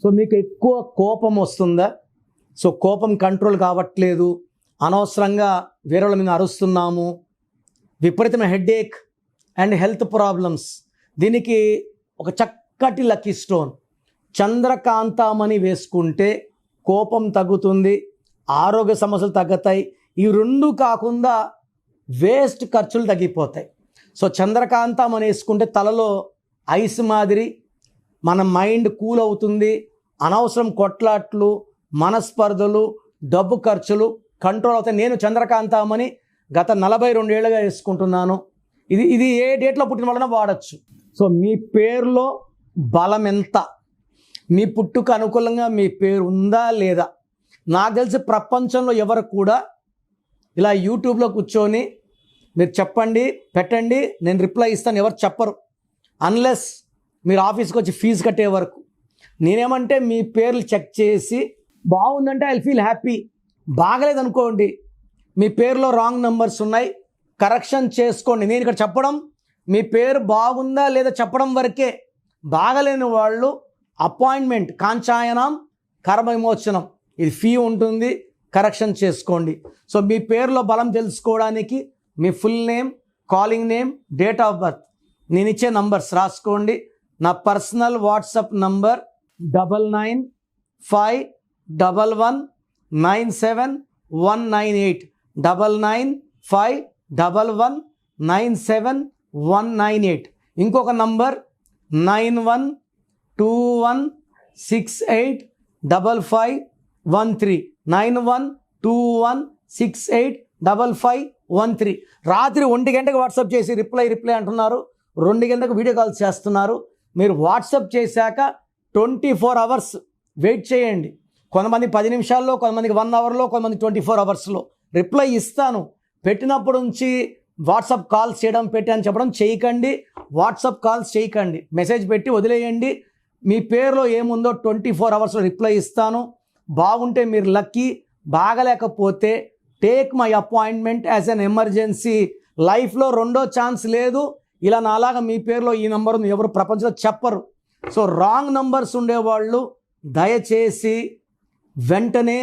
So మీకు ఎక్కువ కోపం వస్తుందా? సో కోపం కంట్రోల్ కావట్లేదు, అనవసరంగా వేరే వాళ్ళ మీద అరుస్తున్నాము, విపరీతమైన హెడేక్ అండ్ హెల్త్ ప్రాబ్లమ్స్, దీనికి ఒక చక్కటి లక్కీ స్టోన్ చంద్రకాంతామణి వేసుకుంటే కోపం తగ్గుతుంది, ఆరోగ్య సమస్యలు తగ్గుతాయి. ఈ రెండు కాకుండా వేస్ట్ ఖర్చులు తగ్గిపోతాయి. సో చంద్రకాంతామణి వేసుకుంటే తలలో ఐస్ మాదిరి మన మైండ్ కూల్ అవుతుంది, అనవసరం కొట్లాట్లు, మనస్పర్ధలు, డబ్బు ఖర్చులు కంట్రోల్ అవుతాయి. నేను చంద్రకాంతామణి గత 42 ఏళ్ళుగా వేసుకుంటున్నాను. ఇది ఏ డేట్లో పుట్టిన వాళ్ళైనా వాడచ్చు. సో మీ పేరులో బలం ఎంత, మీ పుట్టుకు అనుకూలంగా మీ పేరు ఉందా లేదా? నాకు తెలిసి ప్రపంచంలో ఎవరు కూడా ఇలా యూట్యూబ్లో కూర్చొని మీరు చెప్పండి పెట్టండి నేను రిప్లై ఇస్తాను ఎవరు చెప్పరు, అన్లెస్ మీరు ఆఫీస్కి వచ్చి ఫీజు కట్టే వరకు. నేనేమంటే మీ పేర్లు చెక్ చేసి బాగుందంటే ఐ ఫీల్ హ్యాపీ, బాగలేదనుకోండి మీ పేరులో రాంగ్ నెంబర్స్ ఉన్నాయి కరెక్షన్ చేసుకోండి. నేను ఇక్కడ చెప్పడం మీ పేరు బాగుందా లేదా చెప్పడం వరకే. బాగలేని వాళ్ళు అపాయింట్మెంట్ కాంచాయనం కర్మ విమోచనం, ఇది ఫీ ఉంటుంది, కరెక్షన్ చేసుకోండి. సో మీ పేరులో బలం తెలుసుకోవడానికి మీ full name, calling name, date of birth, నేను ఇచ్చే నంబర్స్ రాసుకోండి. నా పర్సనల్ వాట్సాప్ నంబర్ 9951197198 9951197198. ఇంకొక నంబర్ 9121685513 9121685513. రాత్రి 1 గంటకు వాట్సాప్ చేసి రిప్లై అంటున్నారు, 2 గంటలకు వీడియో కాల్ చేస్తున్నారు. మీరు వాట్సాప్ చేశాక 24 అవర్స్ వెయిట్ చేయండి. కొంతమంది 10 నిమిషాల్లో, కొంతమందికి 1 అవర్లో, కొంతమంది 24 అవర్స్లో రిప్లై ఇస్తాను. పెట్టినప్పుడు నుంచి వాట్సాప్ కాల్స్ చేయడం అని చెప్పడం చేయకండి, వాట్సాప్ కాల్స్ చేయకండి, మెసేజ్ పెట్టి వదిలేయండి. మీ పేరులో ఏముందో 24 అవర్స్లో రిప్లై ఇస్తాను. బాగుంటే మీరు లక్కీ, బాగలేకపోతే take my appointment as an emergency. లైఫ్లో రెండో ఛాన్స్ లేదు. ఇలా నాలాగా మీ పేరులో ఈ నంబర్ ఎవరు ప్రపంచంలో చెప్పరు. సో రాంగ్ నంబర్స్ ఉండేవాళ్ళు దయచేసి వెంటనే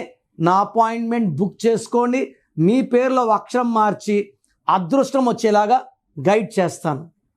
నా అపాయింట్మెంట్ బుక్ చేసుకోండి. మీ పేరులో అక్షరం మార్చి అదృష్టం వచ్చేలాగా గైడ్ చేస్తాను.